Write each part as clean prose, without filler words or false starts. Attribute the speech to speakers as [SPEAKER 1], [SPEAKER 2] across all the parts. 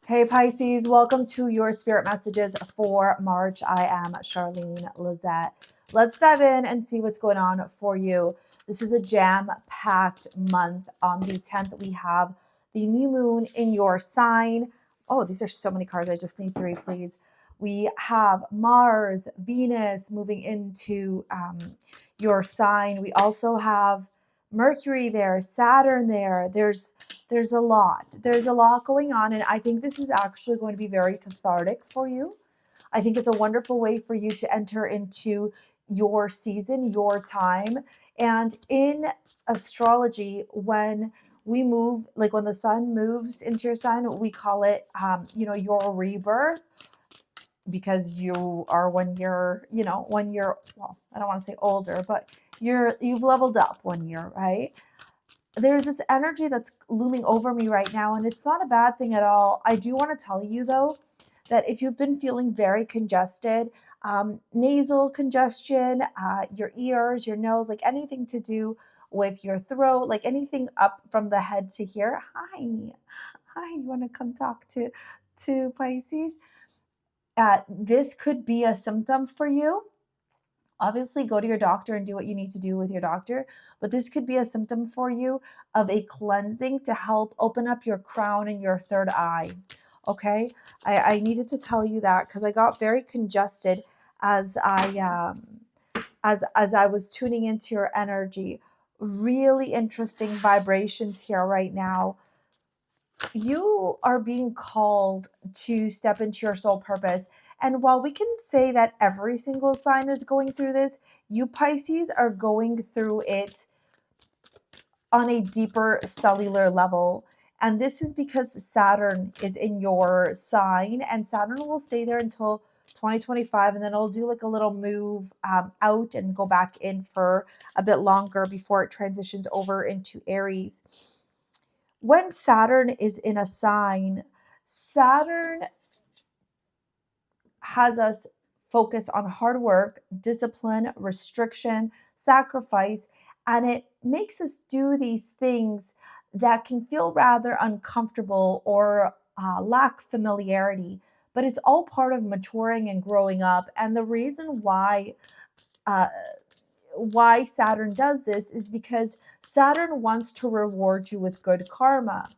[SPEAKER 1] Hey Pisces, welcome to your spirit messages for March. I am Charlene, Lizette. Let's dive in and see what's going on for you. This is a jam-packed month. On the 10th, we have the new moon in your sign. Oh, these are so many cards. I just need 3, please. We have Mars, Venus moving into your sign. We also have Mercury there, Saturn there. There's a lot. There's a lot going on, and I think this is actually going to be very cathartic for you. I think it's a wonderful way for you to enter into your season, your time. And in astrology, when we move, like when the sun moves into your sign, we call it, your rebirth, because you are when you're, well, I don't want to say older, but you've leveled up 1 year, right? There's this energy that's looming over me right now, and it's not a bad thing at all. I do want to tell you, though, that if you've been feeling very congested, nasal congestion, your ears, your nose, like anything to do with your throat, like anything up from the head to here. Hi, you want to come talk to Pisces? This could be a symptom for you. Obviously, go to your doctor and do what you need to do with your doctor, but this could be a symptom for you of a cleansing to help open up your crown and your third eye. Okay, I needed to tell you that because I got very congested as I was tuning into your energy. Really interesting vibrations here right now. You are being called to step into your soul purpose. And while we can say that every single sign is going through this, you Pisces are going through it on a deeper cellular level. And this is because Saturn is in your sign, and Saturn will stay there until 2025, and then it'll do like a little move out and go back in for a bit longer before it transitions over into Aries. When Saturn is in a sign, Saturn has us focus on hard work, discipline, restriction, sacrifice, and it makes us do these things that can feel rather uncomfortable or lack familiarity. But it's all part of maturing and growing up. And the reason uh, why Saturn does this is because Saturn wants to reward you with good karma.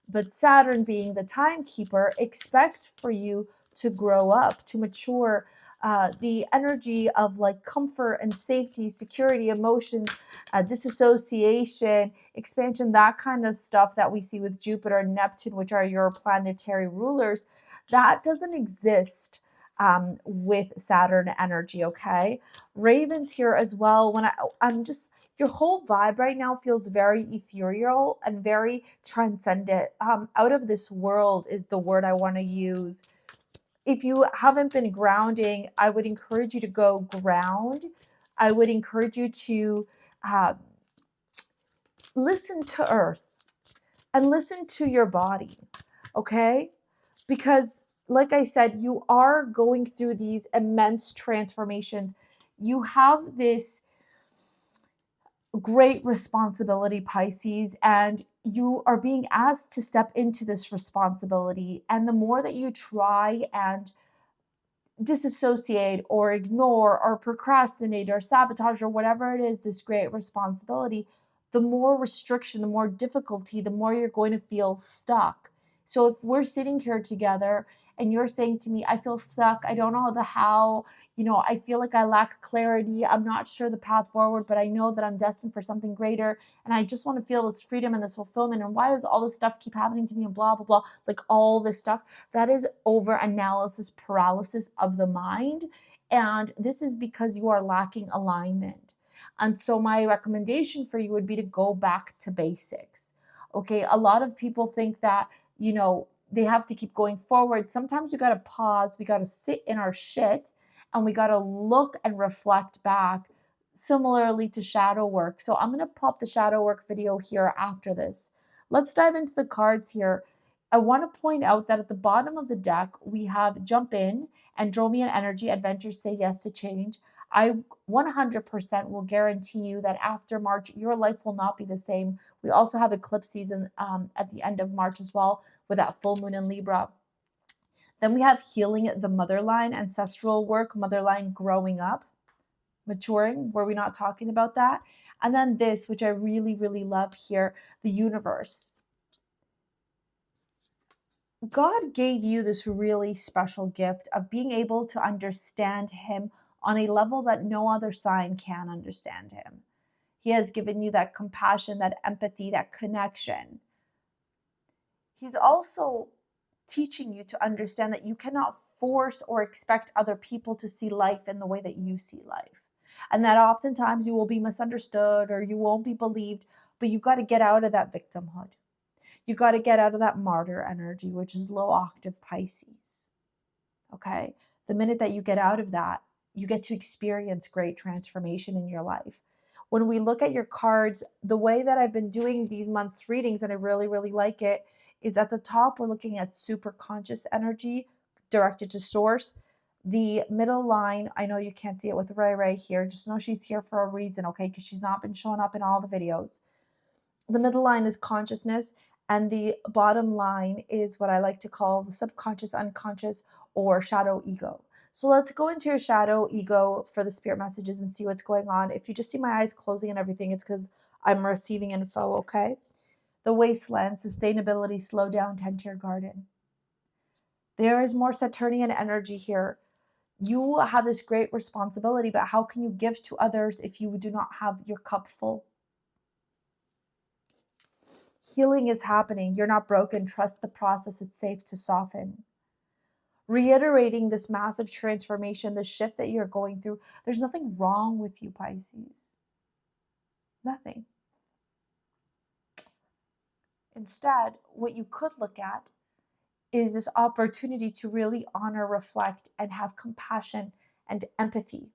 [SPEAKER 1] But Saturn, being the timekeeper, expects for you to grow up, to mature. The energy of like comfort and safety, security, emotions, disassociation, expansion, that kind of stuff that we see with Jupiter and Neptune, which are your planetary rulers, that doesn't exist with Saturn energy, okay? Ravens here as well. I'm just, your whole vibe right now feels very ethereal and very transcendent. Out of this world is the word I want to use. If you haven't been grounding, I would encourage you to go ground. I would encourage you to listen to Earth and listen to your body, okay? Because like I said, you are going through these immense transformations. You have this great responsibility, Pisces, and you are being asked to step into this responsibility. And the more that you try and disassociate or ignore or procrastinate or sabotage or whatever it is, this great responsibility, the more restriction, the more difficulty, the more you're going to feel stuck. So if we're sitting here together and you're saying to me, I feel stuck, I don't know the how, I feel like I lack clarity, I'm not sure the path forward, but I know that I'm destined for something greater, and I just want to feel this freedom and this fulfillment, and why does all this stuff keep happening to me, and blah, blah, blah, like all this stuff, that is over analysis paralysis of the mind, and this is because you are lacking alignment. And so my recommendation for you would be to go back to basics. Okay, a lot of people think that, they have to keep going forward. Sometimes we got to pause, we got to sit in our shit, and we got to look and reflect back, similarly to shadow work. So I'm going to pop the shadow work video here after this. Let's dive into the cards here. I want to point out that at the bottom of the deck, we have Jump In, Andromean Energy, Adventures, Say Yes to Change. I 100% will guarantee you that after March, your life will not be the same. We also have eclipse season at the end of March as well, with that full moon in Libra. Then we have healing the motherline, ancestral work, motherline growing up, maturing. Were we not talking about that? And then this, which I really, really love here, the universe. God gave you this really special gift of being able to understand him on a level that no other sign can understand him. He has given you that compassion, that empathy, that connection. He's also teaching you to understand that you cannot force or expect other people to see life in the way that you see life. And that oftentimes you will be misunderstood or you won't be believed, but you got to get out of that victimhood. You got to get out of that martyr energy, which is low octave Pisces. Okay? The minute that you get out of that, you get to experience great transformation in your life. When we look at your cards, the way that I've been doing these months' readings, and I really, really like it, is at the top, we're looking at super conscious energy directed to source. The middle line, I know you can't see it with Ray here. Just know she's here for a reason, okay? Because she's not been showing up in all the videos. The middle line is consciousness, and the bottom line is what I like to call the subconscious, unconscious, or shadow ego. So let's go into your shadow ego for the spirit messages and see what's going on. If you just see my eyes closing and everything, it's because I'm receiving info, okay? The wasteland, sustainability, slow down, tend to your garden. There is more Saturnian energy here. You have this great responsibility, but how can you give to others if you do not have your cup full? Healing is happening. You're not broken. Trust the process. It's safe to soften. Reiterating this massive transformation, the shift that you're going through, there's nothing wrong with you, Pisces. Nothing. Instead, what you could look at is this opportunity to really honor, reflect, and have compassion and empathy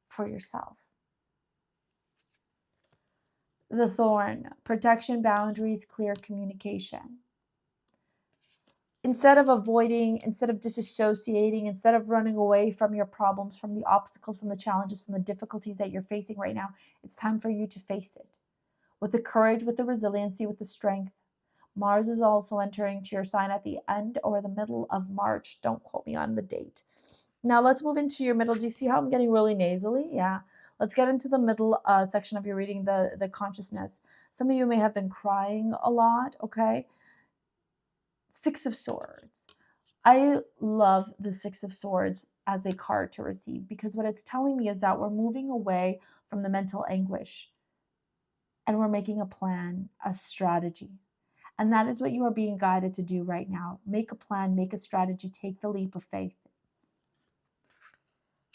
[SPEAKER 1] for yourself. The thorn, protection, boundaries, clear communication. Instead of avoiding, instead of disassociating, instead of running away from your problems, from the obstacles, from the challenges, from the difficulties that you're facing right now, it's time for you to face it. With the courage, with the resiliency, with the strength. Mars is also entering to your sign at the end or the middle of March. Don't quote me on the date. Now let's move into your middle. Do you see how I'm getting really nasally? Yeah. Let's get into the middle section of your reading, the consciousness. Some of you may have been crying a lot, okay? Six of Swords. I love the Six of Swords as a card to receive because what it's telling me is that we're moving away from the mental anguish and we're making a plan, a strategy. And that is what you are being guided to do right now. Make a plan, make a strategy, take the leap of faith.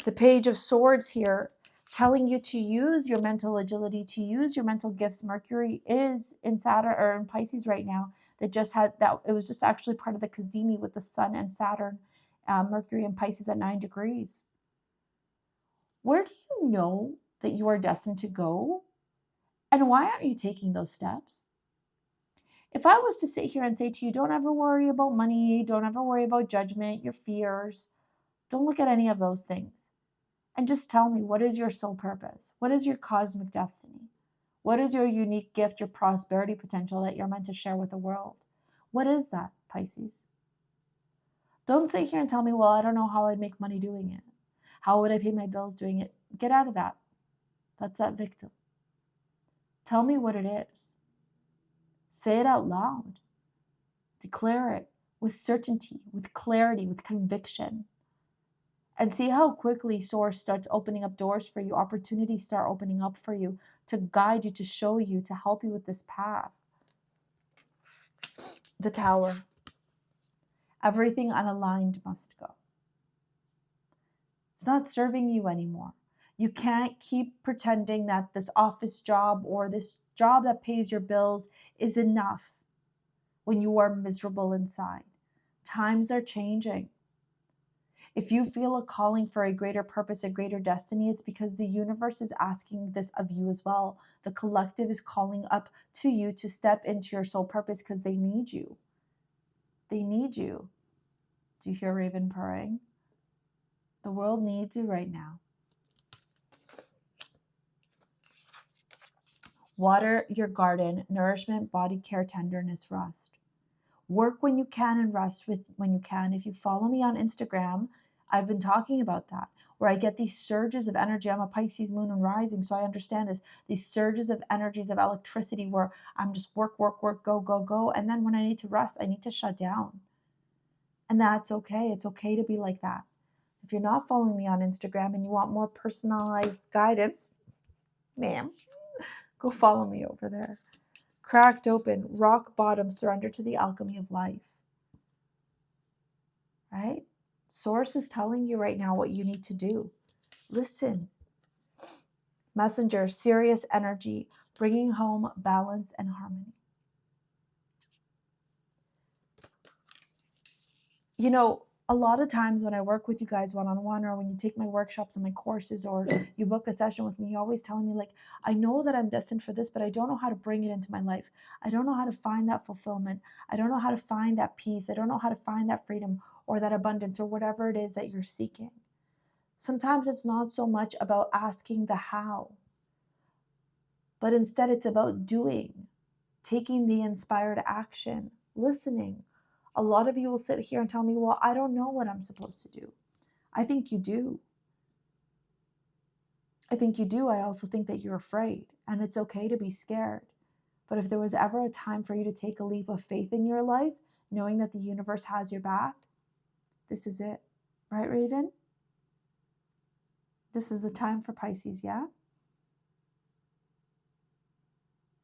[SPEAKER 1] The Page of Swords here telling you to use your mental agility, to use your mental gifts. Mercury is in Saturn or in Pisces right now. That just had that. It was just actually part of the Cazimi with the Sun and Saturn, Mercury and Pisces at 9 degrees. Where do you know that you are destined to go? And why aren't you taking those steps? If I was to sit here and say to you, don't ever worry about money, don't ever worry about judgment, your fears, don't look at any of those things. And just tell me, what is your soul purpose? What is your cosmic destiny? What is your unique gift, your prosperity potential that you're meant to share with the world? What is that, Pisces? Don't sit here and tell me, well, I don't know how I'd make money doing it. How would I pay my bills doing it? Get out of that. That's that victim. Tell me what it is. Say it out loud. Declare it with certainty, with clarity, with conviction. And see how quickly Source starts opening up doors for you. Opportunities start opening up for you to guide you, to show you, to help you with this path. The Tower. Everything unaligned must go. It's not serving you anymore. You can't keep pretending that this office job or this job that pays your bills is enough when you are miserable inside. Times are changing. If you feel a calling for a greater purpose, a greater destiny, it's because the universe is asking this of you as well. The collective is calling up to you to step into your soul purpose because they need you. They need you. Do you hear Raven purring? The world needs you right now. Water your garden, nourishment, body care, tenderness, rest. Work when you can and rest when you can. If you follow me on Instagram, I've been talking about that, where I get these surges of energy. I'm a Pisces moon and rising, so I understand this. These surges of energies of electricity where I'm just work, work, work, go, go, go. And then when I need to rest, I need to shut down. And that's okay. It's okay to be like that. If you're not following me on Instagram and you want more personalized guidance, ma'am, go follow me over there. Cracked open, rock bottom, surrender to the alchemy of life. Right? Source is telling you right now what you need to do. Listen. Messenger, serious energy, bringing home balance and harmony. You know, a lot of times when I work with you guys one-on-one, or when you take my workshops and my courses, or you book a session with me, you're always telling me, like, I know that I'm destined for this, but I don't know how to bring it into my life. I don't know how to find that fulfillment. I don't know how to find that peace. I don't know how to find that freedom or that abundance or whatever it is that you're seeking. Sometimes it's not so much about asking the how, but instead it's about doing, taking the inspired action, listening. A lot of you will sit here and tell me, well, I don't know what I'm supposed to do. I think you do. I think you do. I also think that you're afraid, and it's okay to be scared. But if there was ever a time for you to take a leap of faith in your life, knowing that the universe has your back, this is it. Right, Raven? This is the time for Pisces, yeah?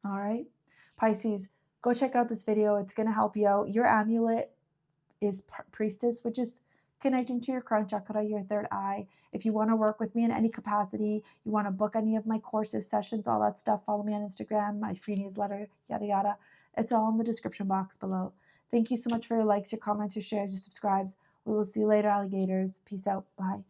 [SPEAKER 1] All right. Pisces, go check out this video. It's going to help you out. Your amulet is Priestess, which is connecting to your crown chakra, your third eye. If you want to work with me in any capacity, you want to book any of my courses, sessions, all that stuff, follow me on Instagram, my free newsletter, yada, yada. It's all in the description box below. Thank you so much for your likes, your comments, your shares, your subscribes. We will see you later, alligators. Peace out. Bye.